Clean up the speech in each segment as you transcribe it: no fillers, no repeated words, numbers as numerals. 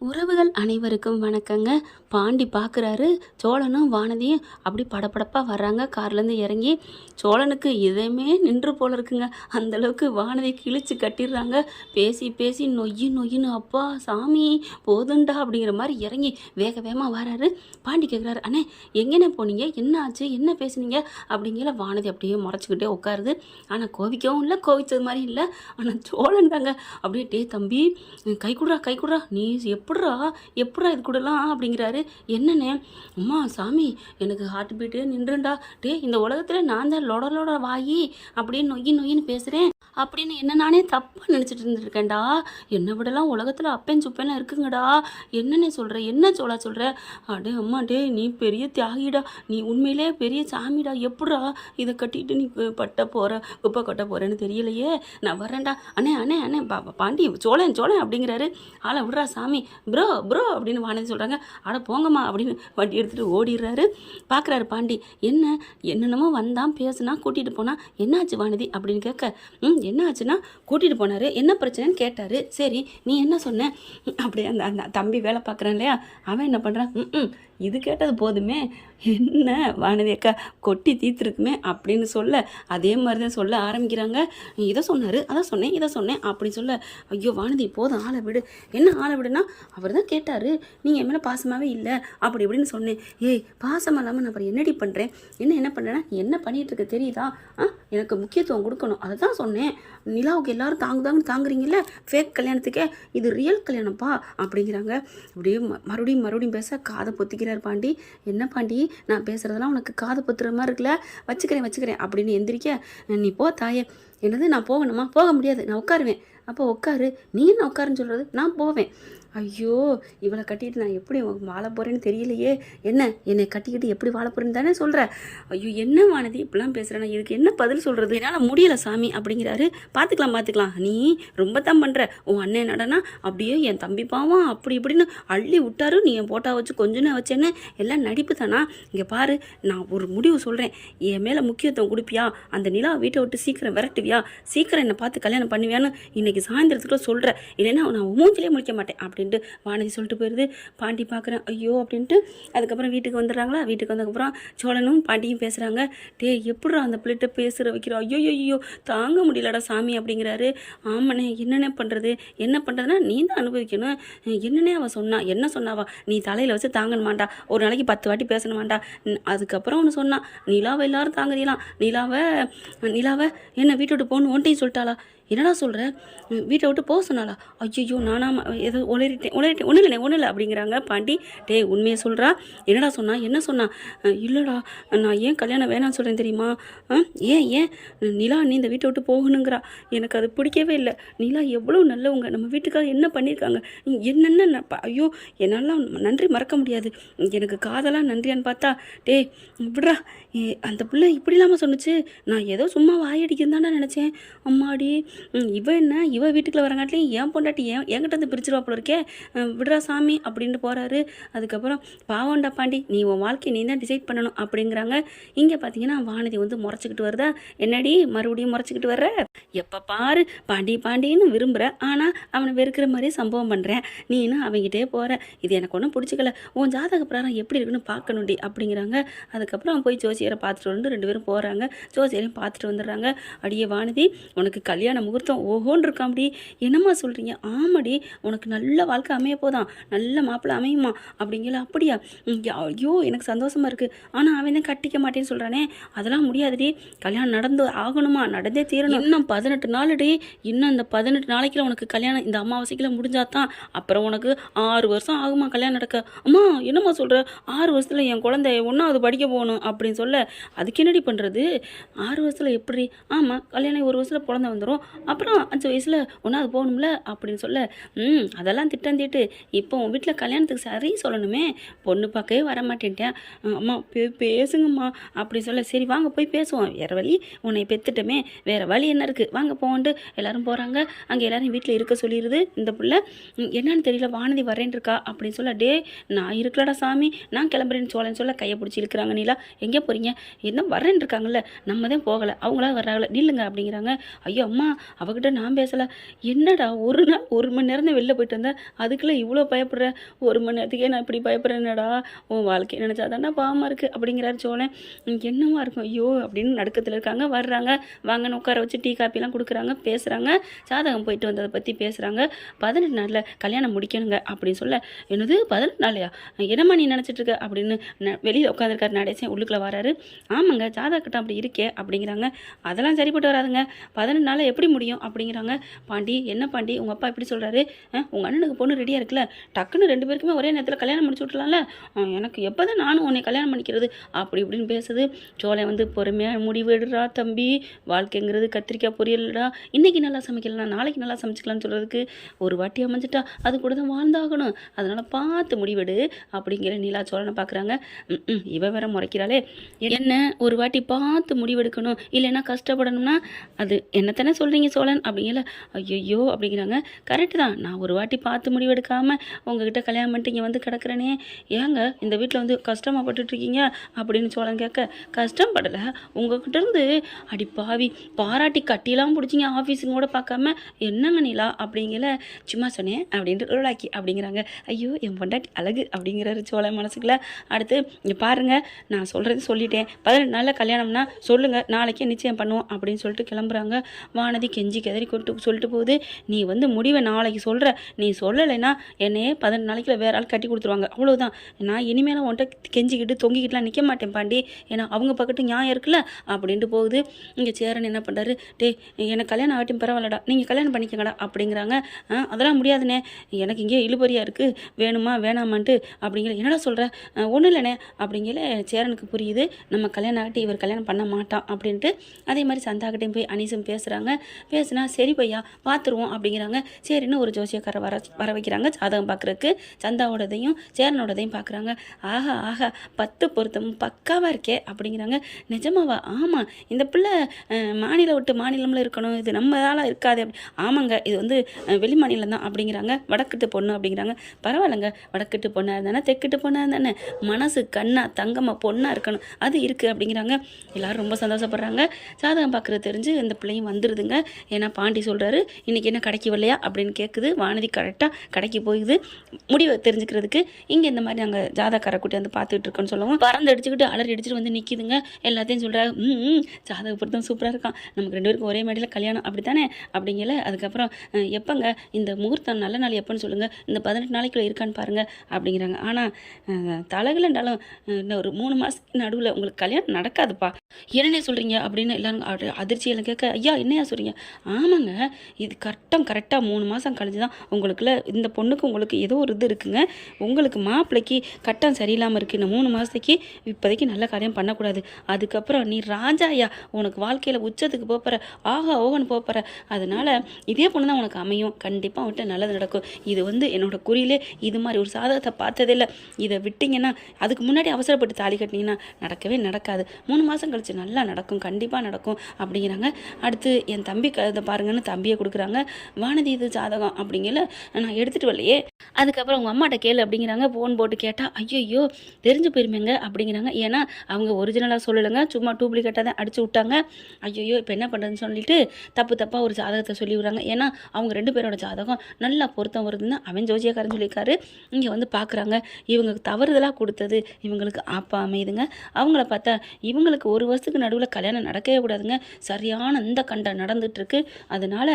உறவுகள் அனைவருக்கும் வணக்கங்க. பாண்டி பார்க்குறாரு சோழனும் வானதியும் அப்படி படபடப்பாக வர்றாங்க. கார்லேருந்து இறங்கி சோழனுக்கு இதயமே நின்று போல இருக்குங்க. அந்தளவுக்கு வானதி கிழிச்சு கட்டிடுறாங்க. பேசி பேசி நொய்யின்னு அப்பா சாமி போதுண்டா அப்படிங்கிற மாதிரி இறங்கி வேக வேகமாக வராரு. பாண்டி கேட்குறாரு, அண்ணே எங்கேண்ணே போனீங்க, என்ன ஆச்சு, என்ன பேசுனீங்க அப்படிங்கிற. வானதி அப்படியே முறைச்சிக்கிட்டே உட்காருது. ஆனால் கோவிக்கவும் இல்லை, கோவிச்சது மாதிரி இல்லை. ஆனால் சோழன் தாங்க அப்படியே, டே தம்பி கை கொடுறா நீ எப்பட்றா இது கூடலாம் அப்படிங்கிறாரு. என்னண்ணே? அம்மா சாமி எனக்கு ஹார்ட் பீட்டு நின்றுண்டா. டே இந்த உலகத்தில் நான் தான் லொட வாயி அப்படின்னு நொய்யின்னு பேசுகிறேன் அப்படின்னு என்ன நானே தப்பாக நினச்சிட்டு இருந்துருக்கேன்டா. என்னை விடலாம் உலகத்தில் அப்பேன் சுப்பேலாம் இருக்குங்கடா. என்னண்ணே சொல்கிற, என்ன சொல்கிற? அடே அம்மா, டே நீ பெரிய தியாகிடா, நீ உண்மையிலே பெரிய சாமிடா. எப்படா இதை கட்டிட்டு நீ குப்பை கொட்ட போகிறேன்னு தெரியலையே. நான் வரேன்டா. அண்ணே பாண்டி சோழன் அப்படிங்கிறாரு. ஆளை விட்றா சாமி. ப்ரோ அப்படின்னு வானதி சொல்கிறாங்க. அட போங்கம்மா அப்படின்னு வண்டி எடுத்துகிட்டு ஓடிடுறாரு. பார்க்குறாரு பாண்டி. என்னென்னமோ வந்தான் பேசுனா கூட்டிகிட்டு போனா. என்னாச்சு வானதி அப்படின்னு கேட்க, என்ன ஆச்சுன்னா கூட்டிகிட்டு போனார், என்ன பிரச்சனைன்னு கேட்டார். சரி நீ என்ன சொன்ன? அப்படியே அந்த தம்பி வேலை பார்க்குறான் இல்லையா, அவன் என்ன பண்ணுறான், இது கேட்டது போதுமே, என்ன வானதி அக்கா கொட்டி தீர்த்துருக்குமே அப்படின்னு சொல்ல, அதே மாதிரி தான் சொல்ல ஆரம்பிக்கிறாங்க. இதை சொன்னார், இதை சொன்னேன் அப்படின்னு சொல்ல, ஐயோ வானதி போதும் ஆளை விடு. என்ன ஆளை விடுனா, அவர் தான் கேட்டார், நீங்கள் என் மேலே பாசமாகவே இல்லை அப்படி இப்படின்னு சொன்னேன். ஏய் பாசம் இல்லாமல் நான் அப்புறம் என்னடி பண்ணுறேன், என்ன பண்ணுறேன்னா நீ என்ன பண்ணிகிட்டு இருக்க தெரியுதா? எனக்கு முக்கியத்துவம் கொடுக்கணும், அதை தான் சொன்னேன். நிலாவுக்கு எல்லாரும் தாங்குறீங்கல்ல ஃபேக் கல்யாணத்துக்கே, இது ரியல் கல்யாணம்ப்பா அப்படிங்கிறாங்க. அப்படியே மறுபடியும் பேச காதை பொத்திக்கிறார் பாண்டி. என்ன பாண்டி நான் பேசுகிறதெல்லாம் உனக்கு காது பொத்துற மாதிரி இருக்குல்ல, வச்சுக்கிறேன் அப்படின்னு எந்திரிக்க, நீ போ தாயே. என்னது நான் போகணுமா? போக முடியாது, நான் உட்காருவேன். அப்போ உட்காரு. நீ என்ன உட்காருன்னு சொல்கிறது? நான் போவேன். ஐயோ இவளை கட்டிக்கிட்டு நான் எப்படி வாழ போகிறேன்னு தெரியலையே. என்னை கட்டிக்கிட்டு எப்படி வாழ போகிறேன்னு தானே சொல்கிற? ஐயோ என்ன வானதி இப்படிலாம் பேசுகிறேன், இதுக்கு என்ன பதில் சொல்கிறது? என்னால் முடியலை சாமி அப்படிங்கிறாரு. பார்த்துக்கலாம் நீ ரொம்ப தான் பண்ணுற. உன் அண்ணன் நடனா அப்படியே என் தம்பி பாவம் அப்படி இப்படின்னு அள்ளி விட்டாரு. நீ என் போட்டா வச்சு கொஞ்சம் வச்சேன்னு எல்லாம் நடிப்பு தானா? இங்கே பாரு, நான் ஒரு முடிவு சொல்கிறேன். என் மேலே முக்கியத்துவம் கொடுப்பியா? அந்த நிலா வீட்டை விட்டு சீக்கிரம் விரட்டுவியா? சீக்கிரம் என்னை பார்த்து கல்யாணம் பண்ணுவியான்னு இன்னைக்கு சாயந்தரத்துக்குள்ள சொல்கிறேன். இல்லைன்னா நான் மூஞ்சிலே முடிக்க மாட்டேன் அப்படின்ட்டு வானதி சொல்லிட்டு போயிடுது. பாண்டி பார்க்குறேன் ஐயோ அப்படின்ட்டு. அதுக்கப்புறம் வீட்டுக்கு வந்துடுறாங்களா. வீட்டுக்கு வந்ததுக்கப்புறம் சோழனும் பாண்டியும் பேசுகிறாங்க. டே எப்படா அந்த பிள்ளைகிட்ட பேசுகிற வைக்கிறோம், ஐயோ தாங்க முடியலடா சாமி அப்படிங்கிறாரு. ஆமாண்ணே என்ன பண்ணுறதுன்னா நீ தான் அனுபவிக்கணும். என்னன்னே அவள் என்ன சொன்னாவா? நீ தலையில் வச்சு தாங்கணுமாண்டா, ஒரு நாளைக்கு 10 வாட்டி பேசணுமாண்டா. அதுக்கப்புறம் ஒன்று சொன்னான், நிலாவை எல்லாரும் தாங்குறீலாம், நிலாவை என்ன வீட்டை விட்டு போகணும் ஒன்றையும் சொல்லிட்டாளா? என்னடா சொல்கிற? வீட்டை விட்டு போக சொன்னாலா? ஐயோ நானாம் ஏதோ உளறிட்டேன் ஒன்றும் இல்லை அப்படிங்கிறாங்க பாண்டி. டே உண்மையை சொல்கிறா, என்னடா என்ன சொன்னா? இல்லைடா நான் ஏன் கல்யாணம் வேணாம்னு சொல்கிறேன் தெரியுமா? ஏன் நிலா நீ இந்த வீட்டை விட்டு போகணுங்கிறா. எனக்கு அது பிடிக்கவே இல்லை. நிலா எவ்வளோ நல்லவங்க, நம்ம வீட்டுக்காக என்ன பண்ணியிருக்காங்க, என்னென்ன ஐயோ என்னால் நன்றி மறக்க முடியாது. எனக்கு காதலாக நன்றியான்னு பார்த்தா, டே விட்றா, அந்த பிள்ளை இப்படி இல்லாமல் சொன்னிச்சு. நான் ஏதோ சும்மா வாயடிக்குன்னு தானே நினச்சேன். அம்மாடி இவ வீட்டுக்குள்ள வரங்காட்டிலையும் ஏன் பொண்டாட்டி என்கிட்ட வந்து பிரிச்சிருவாப்புல இருக்கே, விடுறா சாமி அப்படின்ட்டு போகிறாரு. அதுக்கப்புறம் பாவண்டா பாண்டி, நீ உன் வாழ்க்கையை நீ தான் டிசைட் பண்ணணும் அப்படிங்கிறாங்க. இங்கே பார்த்தீங்கன்னா வானதி வந்து முறைச்சிக்கிட்டு வருதா. என்னடி மறுபடியும் முறைச்சிக்கிட்டு வர்ற? எப்போ பாரு பாண்டின்னு விரும்புகிற, ஆனால் அவனை வெறுக்கிற மாதிரி சம்பவம் பண்ணுறேன். நீனும் அவங்ககிட்டே போகிற. இது எனக்கு ஒன்றும் பிடிச்சிக்கல. உன் ஜாதக பிரகாரம் எப்படி இருக்குன்னு பார்க்கணுண்டி அப்படிங்கிறாங்க. அதுக்கப்புறம் போய் ஜோசியரை பார்த்துட்டு வந்து 2 பேரும் போகிறாங்க. ஜோசியரையும் பார்த்துட்டு வந்துடுறாங்க. அடியே வானதி உனக்கு கல்யாண முகூர்த்தம் ஓஹோன்னு இருக்காமடி. என்னம்மா சொல்கிறீங்க? ஆமாடி, உனக்கு நல்ல வாழ்க்கை அமைய போதான், நல்ல மாப்பிள்ளை அமையுமா அப்படிங்கல. அப்படியா? ஐயோ எனக்கு சந்தோஷமாக இருக்குது. ஆனால் அவன் தான் கட்டிக்க மாட்டேன்னு சொல்கிறானே. அதெல்லாம் முடியாதுடி, கல்யாணம் நடந்து ஆகணுமா, நடந்தே தீரணும். இன்னும் 18 நாளுடி. இன்னும் அந்த 18 நாளைக்குள்ள உனக்கு கல்யாணம் இந்த அமாவாசைக்குள்ள முடிஞ்சாதான். அப்புறம் உனக்கு 6 வருஷம் ஆகுமா கல்யாணம் நடக்க. அம்மா என்னம்மா சொல்கிற? 6 வருஷத்தில் என் குழந்தை 1வது படிக்க போகணும் அப்படின்னு சொல்ல, அதுக்கு என்னடி பண்ணுறது? 6 வருஷத்தில் எப்படி? ஆமாம் கல்யாணம் 1 வருஷத்தில் குழந்தை வந்துடும், அப்புறம் 5 வயசில் 1வது போகணும்ல அப்படின்னு சொல்ல, அதெல்லாம் திட்டம் தீட்டு இப்போ உன் வீட்டில் கல்யாணத்துக்கு சரி சொல்லணுமே, பொண்ணு பார்க்கவே வர மாட்டேன்ட்டேன். அம்மா பேசுங்கம்மா அப்படின்னு சொல்ல, சரி வாங்க போய் பேசுவோம், வேறு வழி உன்னை பெற்றுட்டோமே, வேறு வழி என்ன இருக்குது, வாங்க போகண்டு எல்லோரும் போகிறாங்க. அங்கே எல்லோரும் வீட்டில் இருக்க சொல்லிடுது. இந்த பிள்ளை என்னன்னு தெரியல, வானதி வரேன் இருக்கா அப்படின்னு சொல்ல, டே நான் இருக்கலடா சாமி நான் கிளம்புறேன்னு சோழன்னு சொல்ல கையை பிடிச்சி இழுக்கிறாங்க. நீலா எங்கே போகிறீங்க? என்ன வரேன் இருக்காங்கல்ல, நம்ம தான் போகலை, அவங்களா வர்றாங்களே, நில்லுங்க அப்படிங்கிறாங்க. ஐயோ அம்மா அவகிட்ட நான் பேசலை. என்னடா ஒரு நாள் 1 மணி நேரம் தான் வெளில போயிட்டு வந்தேன், அதுக்குள்ளே இவ்வளோ பயப்படுற? 1 மணி நேரத்துக்கே நான் இப்படி பயப்படுறேன்னடா, உன் வாழ்க்கையை நினச்சா தானே பாவமாக இருக்குது அப்படிங்கிறாரு சோழன். என்னவா இருக்கும் ஐயோ அப்படின்னு நடுக்கத்தில் இருக்காங்க. வர்றாங்க, வாங்கன்னு உட்கார வச்சு டீ காப்பிலாம் கொடுக்குறாங்க, பேசுகிறாங்க, ஜாதகம் போயிட்டு வந்ததை பற்றி பேசுகிறாங்க. 18 நாளில் கல்யாணம் முடிக்கணுங்க அப்படின்னு சொல்ல, என்னது 18 நாளையா, என்னம்மா நீ நினச்சிட்டு இருக்க அப்படின்னு வெளியில் உட்காந்துருக்காரு நடேசன். உள்ளுக்குள்ளே வராரு. ஆமாங்க ஜாதகட்டம் அப்படி இருக்கே அப்படிங்கிறாங்க. அதெல்லாம் சரிப்பட்டு வராதுங்க, 18 நாளில் எப்படி முடியும் அப்படிங்கிறாங்க. பாண்டி என்ன பாண்டி உங்கள் அப்பா எப்படி சொல்கிறாரு? உங்கள் அண்ணனுக்கு பொண்ணு ரெடியாக இருக்குல்ல, டக்குன்னு 2 பேருக்குமே ஒரே நேரத்தில் கல்யாணம் முடிச்சு விட்லாம்ல, எனக்கு எப்போ தான் நானும் உன்னை கல்யாணம் பண்ணிக்கிறது அப்படி இப்படின்னு பேசுது. சோழன் வந்து பொறுமையாக முடிவெடுறா, தம்பி வாழ்க்கைங்கிறது கத்திரிக்காய் பொரியலடா, இன்றைக்கி நல்லா சமைக்கலாம் நாளைக்கு நல்லா சமைச்சிக்கலாம்னு சொல்கிறதுக்கு ஒரு வாட்டி அமைஞ்சிட்டா அது கூட தான் வாழ்ந்தாகணும், அதனால் பார்த்து முடிவெடு அப்படிங்கிற நிலா சோழனை பார்க்குறாங்க. இவ வேற முறைக்கிறாளே, என்ன ஒரு வாட்டி பார்த்து முடிவெடுக்கணும், இல்லைன்னா கஷ்டப்படணும்னா அது என்னத்தானே சொல்கிறீங்க சோழன் அப்படிங்கல. ஐயோ அப்படிங்கிறாங்க. கரெக்டு தான், நான் ஒரு வாட்டி பார்த்து முடிவெடுக்காமல் உங்ககிட்ட கல்யாணம் பண்ணிட்டு இங்கே வந்து கிடக்குறேனே, ஏங்க இந்த வீட்டில் வந்து கஷ்டமாக பட்டுட்ருக்கீங்க அப்படின்னு சோழன் கேட்க, கஷ்டம் படலை உங்ககிட்ட இருந்து அடி பாவி பாராட்டி கட்டிலாம் பிடிச்சிங்க ஆஃபீஸுங்க கூட பார்க்காம, என்னங்க நீலா அப்படிங்கல. சும்மா சொன்னேன் அப்படின்ட்டு ரோலாக்கி அப்படிங்கிறாங்க. ஐயோ என் பொண்டாட்டி அழகு அப்படிங்கிறாரு சோழன் மனசுக்குள்ள. அடுத்து இங்கே பாருங்கள், நான் சொல்கிறது சொல்லிட்டேன், 18 நாளில் கல்யாணம்னா சொல்லுங்கள், நாளைக்கே நிச்சயம் பண்ணுவோம் அப்படின்னு சொல்லிட்டு கிளம்புறாங்க. வானதி கெஞ்சி கெதறி சொல்லிட்டு போகுது, நீ வந்து முடிவை நாளைக்கு சொல்கிற, நீ சொல்லலைன்னா என்னையே 18 நாளைக்குள்ள வேற ஆள் கட்டி கொடுத்துருவாங்க, அவ்வளோதான், நான் இனிமேலாம் உன்ட்ட கெஞ்சிக்கிட்டு தொங்கிக்கிட்டுலாம் நிற்க மாட்டேன் பாண்டி, ஏன்னா அவங்க பக்கத்து நியாயம் இருக்குல்ல அப்படின்ட்டு போகுது. இங்கே சேரன் என்ன பண்ணுறாரு, எனக்கு கல்யாணம் ஆகட்டும் பரவாயில்லடா, நீங்கள் கல்யாணம் பண்ணிக்கங்கடா அப்படிங்கிறாங்க. அதெல்லாம் முடியாதுண்ணே, எனக்கு இங்கே இழுபறியாக இருக்குது, வேணுமா வேணாமான்ட்டு அப்படிங்கிற. என்னடா சொல்கிற? ஒன்றும் இல்லைண்ணே அப்படிங்கிற. சேரனுக்கு புரியுது நம்ம கல்யாணம் ஆகிட்டு இவர் கல்யாணம் பண்ண மாட்டான் அப்படின்ட்டு. அதே மாதிரி சந்தாக்கிட்டையும் போய் அனீஸும் பேசுகிறாங்க. பேசுனா சரி பையா பார்த்துருவோம் அப்படிங்கிறாங்க. சரின்னு ஒரு ஜோசியக்காரை வர வைக்கிறாங்க ஜாதகம் பார்க்குறக்கு. சந்தாவோடதையும் சேரனோடதையும் பார்க்குறாங்க. ஆஹா ஆஹா 10 பொருத்தமும் பக்காவாக இருக்கே அப்படிங்கிறாங்க. நிஜமாவா? ஆமாம், இந்த பிள்ளை மாநிலம் விட்டு மாநிலமில் இருக்கணும், இது நம்மளால இருக்காது அப்படி. ஆமாங்க இது வந்து வெளி மாநிலம் தான் அப்படிங்கிறாங்க. வடக்கிட்டு பொண்ணு அப்படிங்கிறாங்க. பரவாயில்லைங்க, வடக்கிட்டு பொண்ணாக இருந்தானே தெற்கிட்டு பொண்ணாக இருந்தானே, மனசு கண்ணா தங்கமாக பொண்ணாக இருக்கணும், அது இருக்குது அப்படிங்கிறாங்க. எல்லோரும் ரொம்ப சந்தோஷப்படுறாங்க. ஜாதகம் பார்க்குறது தெரிஞ்சு இந்த பிள்ளையும் வந்துடுதுங்க. ஏன்னா பாண்டி சொல்கிறாரு, இன்றைக்கி என்ன கடைக்கு வரலையா அப்படின்னு கேட்குது. வானதி கரெக்டாக கடைக்கு போகுது முடிவை தெரிஞ்சுக்கிறதுக்கு. இங்கே இந்த மாதிரி நாங்கள் ஜாதகாரை கூட்டி வந்து பார்த்துட்டு இருக்கோன்னு சொல்லவும் பறந்து அடிச்சுக்கிட்டு அலறி அடிச்சுட்டு வந்து நிற்கிதுங்க. எல்லாத்தையும் சொல்கிறாங்க, ஜாதக பொருத்தம் சூப்பராக இருக்கான், நமக்கு 2 பேருக்கும் ஒரே மேடையில் கல்யாணம் அப்படி தானே அப்படிங்கல. அதுக்கப்புறம் எப்போங்க இந்த முகூர்த்தம் நல்ல நாள் எப்போன்னு சொல்லுங்கள், இந்த 18 நாளைக்குள்ளே இருக்கான்னு பாருங்கள் அப்படிங்கிறாங்க. ஆனால் தலைகளாண்டாலும் இன்னும் ஒரு 3 மாதத்துக்கு நடுவில் உங்களுக்கு கல்யாணம் நடக்காதுப்பா, என்னென்ன சொல்கிறீங்க அப்படின்னு எல்லாரும் அதிர்ச்சியில் கேட்க, ஐயா என்னையா சொல்கிறீங்க? ஆமாங்க இது கரெக்டாக 3 மாதம் கழிஞ்சு தான் உங்களுக்குள்ள இந்த பொண்ணுக்கு உங்களுக்கு ஏதோ ஒரு இது இருக்குங்க, உங்களுக்கு மாப்பிள்ளைக்கு கட்டம் சரியில்லாமல் இருக்குது, இந்த 3 மாதத்துக்கு இப்போதைக்கு நல்ல காரியம் பண்ணக்கூடாது, அதுக்கப்புறம் நீ ராஜா ஐயா உனக்கு வாழ்க்கையில் உச்சத்துக்கு போகிற, ஆகா ஓகன்னு போகிற, அதனால் இதே பொண்ணு தான் உனக்கு அமையும், கண்டிப்பாக விட்டு நல்லது நடக்கும். இது வந்து என்னோட குறியிலே இது மாதிரி ஒரு சாதகத்தை பார்த்ததே இல்லை, இதை விட்டிங்கன்னா அதுக்கு முன்னாடி அவசரப்பட்டு தாலி கட்டினீங்கன்னா நடக்கவே நடக்காது, 3 மாதம் கழிச்சு நல்லா நடக்கும், கண்டிப்பாக நடக்கும் அப்படிங்கிறாங்க. அடுத்து என் தம்பி இதை பாருங்கன்னு தம்பியை கொடுக்குறாங்க. வானதி இது ஜாதகம் அப்படிங்கல, நான் எடுத்துகிட்டு வரலையே, அதுக்கப்புறம் உங்கள் அம்மாட்ட கேளு அப்படிங்கிறாங்க. ஃபோன் போட்டு கேட்டால் ஐயோ தெரிஞ்சு போயிருமேங்க அப்படிங்கிறாங்க. ஏன்னா அவங்க ஒரிஜினலாக சொல்லலைங்க, சும்மா டூப்ளிகேட்டாக தான் அடிச்சு விட்டாங்க. ஐயோ இப்போ என்ன பண்ணுறதுன்னு சொல்லிட்டு தப்பாக ஒரு ஜாதகத்தை சொல்லி விடுறாங்க. ஏன்னா அவங்க 2 பேரோட ஜாதகம் நல்லா பொருத்தம் வருதுன்னு அவன் ஜோசியக்காரன் சொல்லியிருக்காரு. இங்கே வந்து பார்க்குறாங்க, இவங்க தவறுதலாக கொடுத்தது இவங்களுக்கு ஆப்பா அமையுதுங்க. அவங்கள பார்த்தா இவங்களுக்கு 1 வருஷத்துக்கு நடுவில் கல்யாணம் நடக்கவே கூடாதுங்க, சரியான இந்த கண்டை நடந்துட்டுருக்கு, அதனால்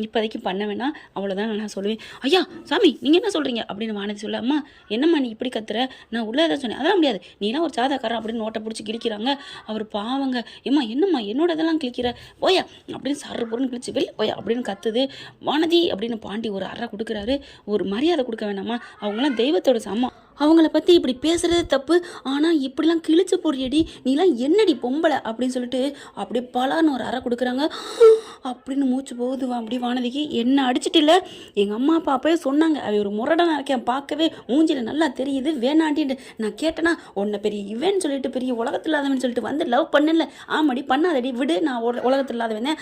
இப்போதைக்கு பண்ண வேணாம், அவ்வளோதான் நான் சொல்லுவேன். ஐயா சாமி நீங்கள் என்ன சொல்கிறீங்க அப்படின்னு வானதி சொல்ல, அம்மா என்னம்மா நீ இப்படி கத்துற, நான் உள்ளே சொன்னேன், அதெல்லாம் முடியாது, நீலாம் ஒரு சாதாக்காரன் அப்படின்னு நோட்டை பிடிச்சி கிழிக்கிறாங்க. அவர் பாவங்க, ஏம்மா என்னம்மா என்னோட இதெல்லாம் கிழிக்கிற, போயா அப்படின்னு சர்ற பொருள்னு கிழிச்சு வெளியே போயா அப்படின்னு கத்துது. வானதி அப்படின்னு பாண்டி ஒரு அறை கொடுக்குறாரு. ஒரு மரியாதை கொடுக்க வேணாமா, அவங்களாம் தெய்வத்தோட சமம், அவங்கள பற்றி இப்படி பேசுகிறது தப்பு, ஆனால் இப்படிலாம் கிழிச்சு போடுறியடி, நீலாம் என்னடி பொம்பளை அப்படின்னு சொல்லிட்டு அப்படி பலான்னு ஒரு அறை கொடுக்குறாங்க. அப்படின்னு மூச்சு போகுது அப்படி வானதிக்கு. என்ன அடிச்சிட்டு இல்லை, எங்கள் அம்மா அப்பா அப்பவே சொன்னாங்க, அவ ஒரு முரடனாக இருக்கேன், பார்க்கவே மூஞ்சியில் நல்லா தெரியுது வேணாண்டின்னு. நான் கேட்டேன்னா உன்னை பெரிய இவன்னு சொல்லிட்டு பெரிய உலகத்தில் இல்லாதவன்னு சொல்லிட்டு வந்து லவ் பண்ணல, ஆமாடி பண்ணாதடி விடு, நான் உலகத்தில் இல்லாதவன் தான்,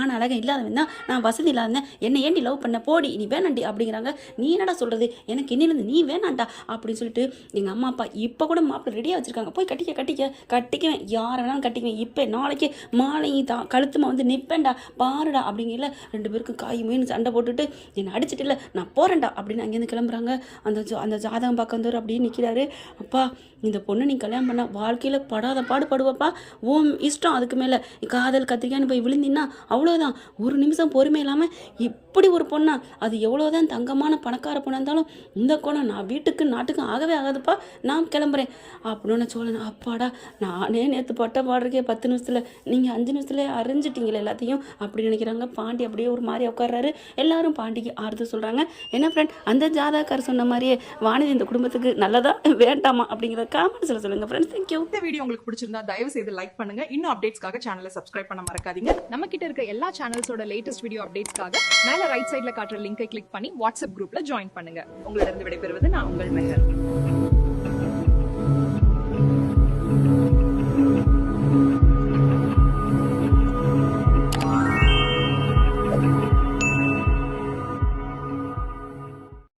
ஆனால் அழகம் இல்லாதவன் தான், நான் வசதி இல்லாதவன், என்னை ஏண்டி லவ் பண்ண, போடி நீ வேணாண்டி அப்படிங்கிறாங்க. நீ என்னடா சொல்கிறது, எனக்கு இன்னிலேருந்து நீ வேணாண்டா அப்படி அப்படின்னு சொல்லிட்டு எங்கள் அம்மா அப்பா இப்போ கூட மாப்பிள்ளை ரெடியாக வச்சுருக்காங்க, போய் கட்டிக்குவேன், யாரை வேணாலும் கட்டிக்குவேன், இப்போ நாளைக்கு மாலை தான் கழுத்துமா வந்து நிற்பேன்டா பாருடா அப்படிங்கல 2 பேருக்கும் காய் மீன் சண்டை போட்டுட்டு என்னை அடிச்சிட்டு இல்லை நான் போகிறேன்டா அப்படின்னு அங்கேருந்து கிளம்புறாங்க. அந்த ஜாதகம் பார்க்க வந்தவர் அப்படியே நிற்கிறாரு. அப்பா இந்த பொண்ணு நீ கல்யாணம் பண்ண வாழ்க்கையில் படாத பாடுபடுவாப்பா, ஓம் இஷ்டம், அதுக்கு மேலே காதல் கத்திரிக்கான்னு போய் விழுந்தின்னா அவ்வளோதான், ஒரு நிமிஷம் பொறுமை இல்லாமல் இப்படி ஒரு பொண்ணா, அது எவ்வளோதான் தங்கமான பணக்கார பொண்ணாக இருந்தாலும் இந்த கோணம் நான் வீட்டுக்கு நாட்டுக்கும் ஆகவே ஆகாதுப்பா, நான் கிளம்புறேன் அப்படின்னு சோழன். அப்பாடா நானே நேற்று பட்ட பாடுறக்கே 10 நிமிஷத்தில் நீங்கள் 5 நிமிஷத்துல அறிஞ்சிட்டீங்களே எல்லாத்தையும் அப்படி நினைக்கிறாங்க. பாண்டி அப்படியே ஒரு மாதிரி உட்கார்றாரு. எல்லாரும் பாண்டிக்கு ஆறுதல் சொல்கிறாங்க. என்ன ஃப்ரெண்ட், அந்த ஜாதகக்கார் சொன்ன மாதிரியே வானதி இந்த குடும்பத்துக்கு நல்லதா வேண்டாமா அப்படிங்கிற காமெண்ட்ஸில் சொல்லுங்கள் ஃப்ரெண்ட்ஸ். தேங்க்யூ. இந்த வீடியோ உங்களுக்கு பிடிச்சிருந்தா தயவு செய்து லைக் பண்ணுங்க. இன்னும் அப்டேட்ஸ்க்காக சேனலை சப்ஸ்கிரைப் பண்ண மறக்காதீங்க. நம்ம கிட்ட இருக்க எல்லா சேனல்ஸோட லேட்டஸ்ட் வீடியோ அப்டேட்ஸ்க்காக மேல ரைட் சைடுல காட்டுற லிங்கை கிளிக் பண்ணி வாட்ஸ்அப் குரூப்ல ஜாயின் பண்ணுங்க. உங்களிடம் விடைபெறுவது நான் உங்கள் மெஹர்.